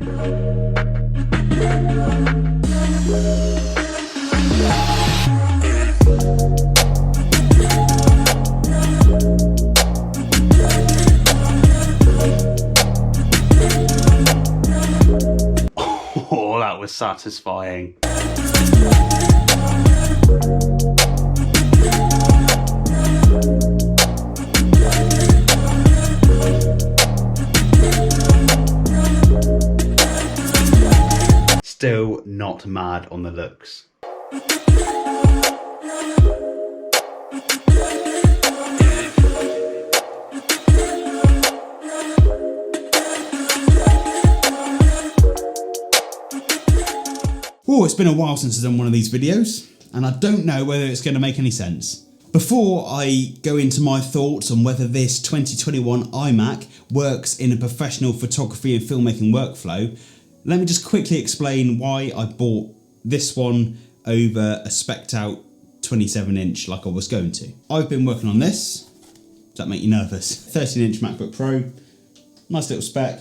Oh, that was satisfying. Still not mad on the looks. Oh, it's been a while since I've done one of these videos, and I don't know whether it's going to make any sense. Before I go into my thoughts on whether this 2021 iMac works in a professional photography and filmmaking workflow, let me just quickly explain why I bought this one over a spec'd out 27-inch like I was going to. I've been working on this. Does that make you nervous? 13-inch MacBook Pro, nice little spec.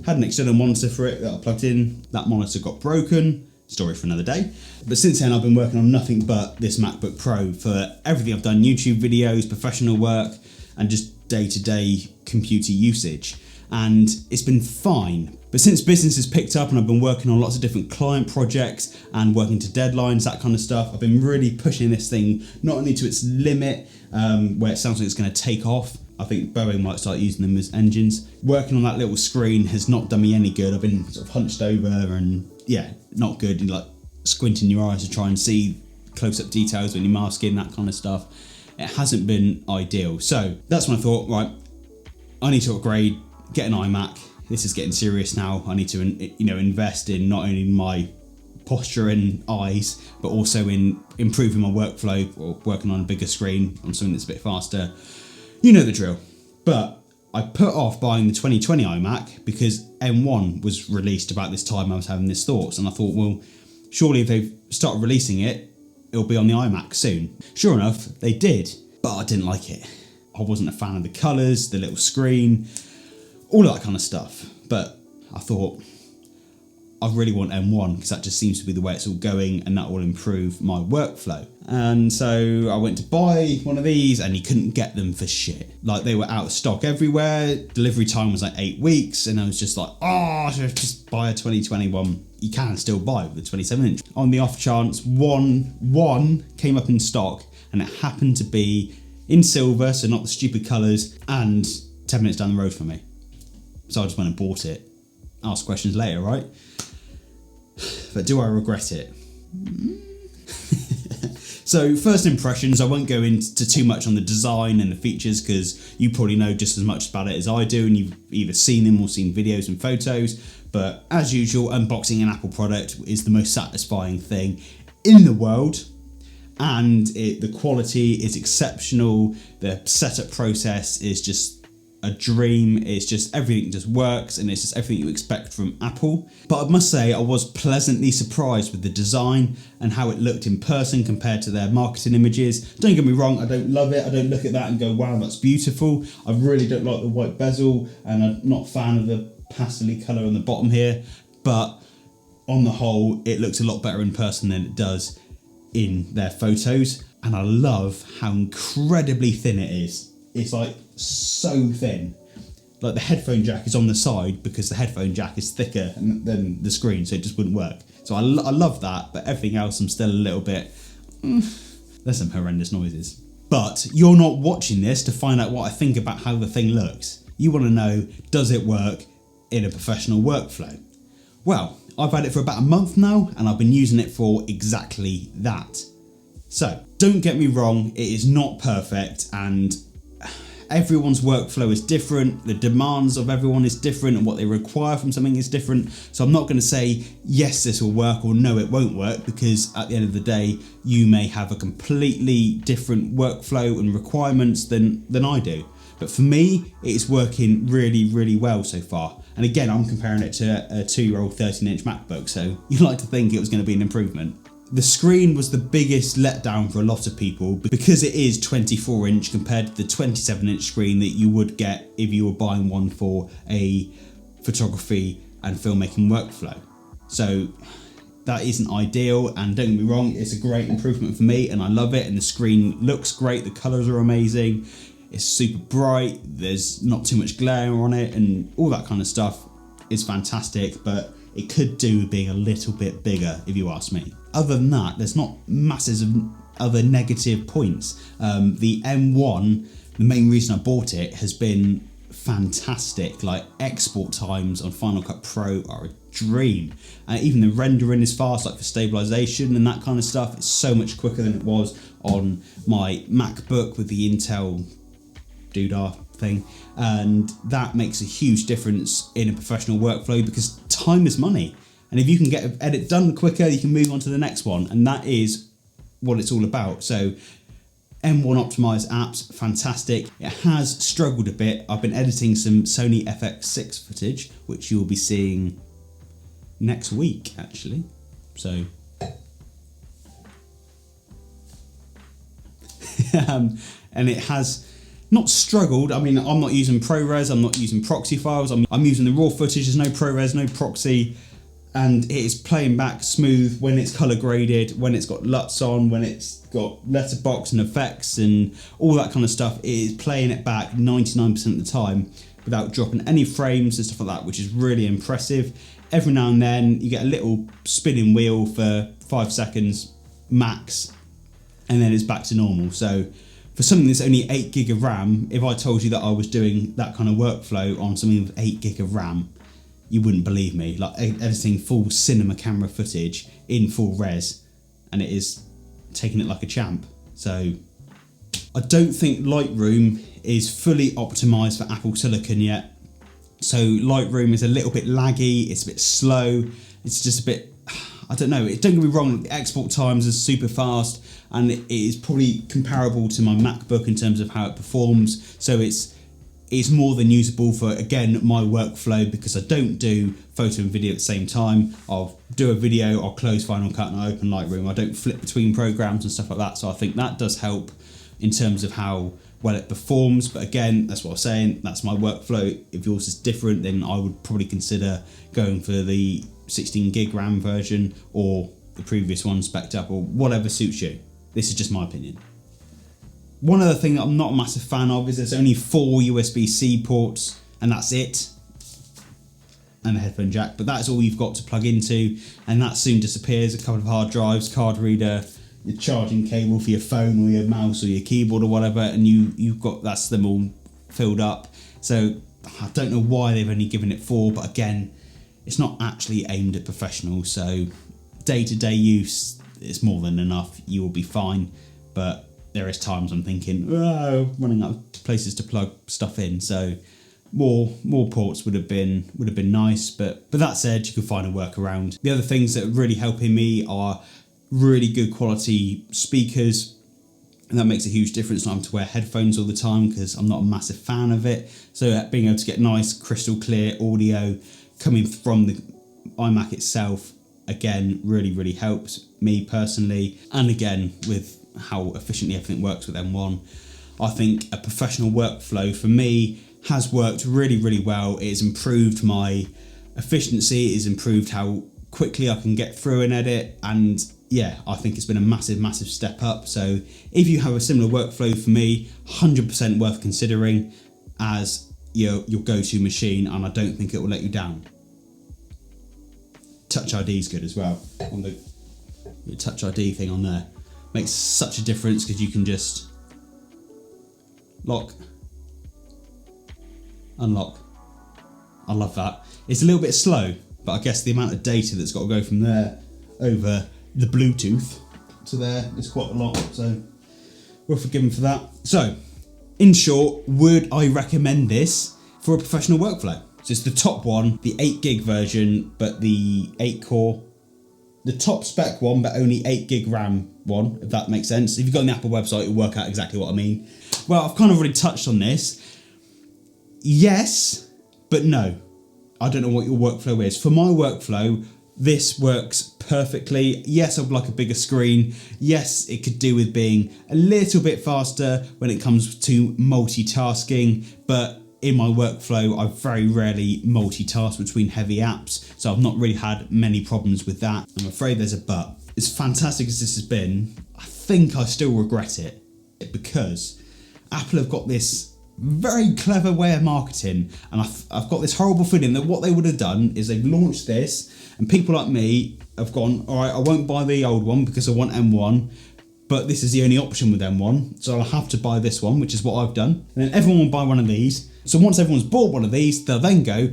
Had an external monitor for it that I plugged in. That monitor got broken. Story for another day. But since then I've been working on nothing but this MacBook Pro for everything I've done, YouTube videos, professional work, and just day-to-day computer usage. And it's been fine. But since business has picked up and I've been working on lots of different client projects and working to deadlines, that kind of stuff, I've been really pushing this thing not only to its limit, where it sounds like it's going to take off. I think Boeing might start using them as engines. Working on that little screen has not done me any good. I've been sort of hunched over and yeah, not good. Like squinting your eyes to try and see close-up details when you're masking, that kind of stuff. It hasn't been ideal. So that's when I thought, right, I need to upgrade, get an iMac. This is getting serious now. I need to, invest in not only my posture and eyes, but also in improving my workflow or working on a bigger screen on something that's a bit faster. You know the drill. But I put off buying the 2020 iMac because M1 was released about this time I was having these thoughts, and I thought, well, surely if they've started releasing it, it'll be on the iMac soon. Sure enough, they did, but I didn't like it. I wasn't a fan of the colours, the little screen, all that kind of stuff. But I thought, I really want M1 because that just seems to be the way it's all going, and that will improve my workflow. And so I went to buy one of these and you couldn't get them for shit. Like they were out of stock everywhere. Delivery time was like 8 weeks, and I was just like, oh, I should just buy a 2021. You can still buy with the 27-inch. On the off chance, one came up in stock, and it happened to be in silver, so not the stupid colours, and 10 minutes down the road from me. So I just went and bought it. Ask questions later, right? But do I regret it? So first impressions, I won't go into too much on the design and the features because you probably know just as much about it as I do, and you've either seen them or seen videos and photos. But as usual, unboxing an Apple product is the most satisfying thing in the world. And the quality is exceptional. The setup process is just a dream. It's just everything just works, and it's just everything you expect from Apple. But I must say I was pleasantly surprised with the design and how it looked in person compared to their marketing images. Don't get me wrong, I don't love it. I don't look at that and go, wow, that's beautiful. I really don't like the white bezel, and I'm not a fan of the pastel colour on the bottom here. But on the whole, it looks a lot better in person than it does in their photos. And I love how incredibly thin it is. It's like so thin. Like the headphone jack is on the side because the headphone jack is thicker than the screen, so it just wouldn't work. So I love that, but everything else I'm still a little bit, there's some horrendous noises. But you're not watching this to find out what I think about how the thing looks. You want to know, does it work in a professional workflow? Well, I've had it for about a month now, and I've been using it for exactly that. So, don't get me wrong, it is not perfect, and everyone's workflow is different, the demands of everyone is different, and what they require from something is different. So I'm not going to say, yes, this will work, or no, it won't work, because at the end of the day, you may have a completely different workflow and requirements than I do. But for me, it is working really, really well so far. And again, I'm comparing it to a 2-year-old 13-inch MacBook, so you'd like to think it was going to be an improvement. The screen was the biggest letdown for a lot of people because it is 24-inch compared to the 27-inch screen that you would get if you were buying one for a photography and filmmaking workflow. So that isn't ideal, and don't get me wrong, it's a great improvement for me and I love it, and the screen looks great, the colours are amazing, it's super bright, there's not too much glare on it, and all that kind of stuff is fantastic, but it could do with being a little bit bigger if you ask me. Other than that, there's not masses of other negative points. The M1, the main reason I bought it has been fantastic. Like, export times on Final Cut Pro are a dream, and even the rendering is fast, like for stabilization and that kind of stuff. It's so much quicker than it was on my MacBook with the Intel doodah thing, and that makes a huge difference in a professional workflow because time is money, and if you can get an edit done quicker, you can move on to the next one, and that is what it's all about. So M1 optimized apps, fantastic. It has struggled a bit. I've been editing some Sony FX6 footage, which you'll be seeing next week, actually. So, and it has not struggled. I mean, I'm not using ProRes, I'm not using proxy files. I'm using the raw footage. There's no ProRes, no proxy. And it is playing back smooth when it's color graded, when it's got LUTs on, when it's got letterbox and effects and all that kind of stuff. It is playing it back 99% of the time without dropping any frames and stuff like that, which is really impressive. Every now and then you get a little spinning wheel for 5 seconds max, and then it's back to normal. So for something that's only 8 gig of RAM, if I told you that I was doing that kind of workflow on something with 8 gig of RAM, you wouldn't believe me. Like, editing full cinema camera footage in full res, and it is taking it like a champ. So I don't think Lightroom is fully optimized for Apple Silicon yet. So Lightroom is a little bit laggy, it's a bit slow, it's just a bit, I don't know, don't get me wrong, the export times are super fast, and it is probably comparable to my MacBook in terms of how it performs. So it's more than usable for, again, my workflow, because I don't do photo and video at the same time. I'll do a video, I'll close Final Cut and I open Lightroom. I don't flip between programs and stuff like that. So I think that does help in terms of how well it performs. But again, that's what I'm saying, that's my workflow. If yours is different, then I would probably consider going for the 16 gig RAM version or the previous one spec'd up, or whatever suits you. This is just my opinion. One other thing that I'm not a massive fan of is there's only 4 USB-C ports, and that's it. And a headphone jack, but that's all you've got to plug into, and that soon disappears. A couple of hard drives, card reader, your charging cable for your phone or your mouse or your keyboard or whatever, and you've got, that's them all filled up. So I don't know why they've only given it 4, but again, it's not actually aimed at professionals, so day-to-day use, it's more than enough. You will be fine, but there is times I'm thinking, oh, running out of places to plug stuff in. So more ports would have been nice, but that said, you can find a workaround. The other things that are really helping me are really good quality speakers, and that makes a huge difference. Not having to wear headphones all the time because I'm not a massive fan of it. So being able to get nice crystal clear audio coming from the iMac itself, again, really helps me personally. And again, with how efficiently everything works with M1, I think a professional workflow for me has worked really well. It has improved my efficiency, it has improved how quickly I can get through an edit, and yeah, I think it's been a massive step up. So if you have a similar workflow for me, 100% worth considering as your go-to machine, and I don't think it will let you down. Touch ID is good as well. On the Touch ID thing on there makes such a difference, because you can just lock, unlock. I love that. It's a little bit slow, but I guess the amount of data that's got to go from there over the Bluetooth to there is quite a lot, so we're forgiven for that. So in short, would I recommend this for a professional workflow? So it's the top one, the 8 gig version, but the 8 core, the top spec one, but only 8 gig RAM one, if that makes sense. If you've got on the Apple website, it'll work out exactly what I mean. Well, I've kind of already touched on this. Yes, but no. I don't know what your workflow is. For my workflow, this works perfectly. Yes, I would like a bigger screen. Yes, it could do with being a little bit faster when it comes to multitasking, but in my workflow, I very rarely multitask between heavy apps, so I've not really had many problems with that. I'm afraid there's a but. As fantastic as this has been, I think I still regret it, because Apple have got this very clever way of marketing, and I've got this horrible feeling that what they would have done is they've launched this, and people like me have gone, all right, I won't buy the old one because I want M1, but this is the only option with M1, so I'll have to buy this one, which is what I've done. And then everyone will buy one of these. So once everyone's bought one of these, they'll then go,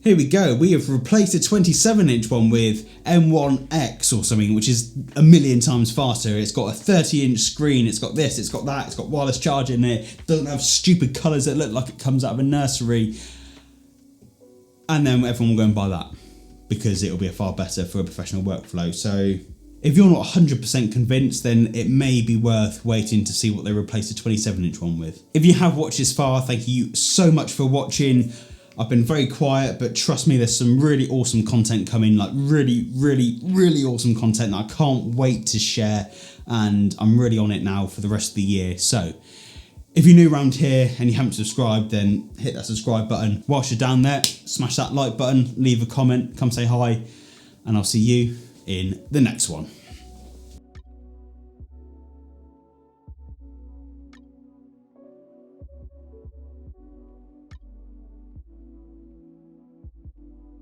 here we go, we have replaced a 27-inch one with M1X or something, which is a million times faster. It's got a 30-inch screen, it's got this, it's got that, it's got wireless charging in it, doesn't have stupid colours that look like it comes out of a nursery. And then everyone will go and buy that, because it'll be far better for a professional workflow. So if you're not 100% convinced, then it may be worth waiting to see what they replace a 27-inch one with. If you have watched this far, thank you so much for watching. I've been very quiet, but trust me, there's some really awesome content coming, like really awesome content that I can't wait to share, and I'm really on it now for the rest of the year. So if you're new around here and you haven't subscribed, then hit that subscribe button. Whilst you're down there, smash that like button, leave a comment, come say hi, and I'll see you in the next one.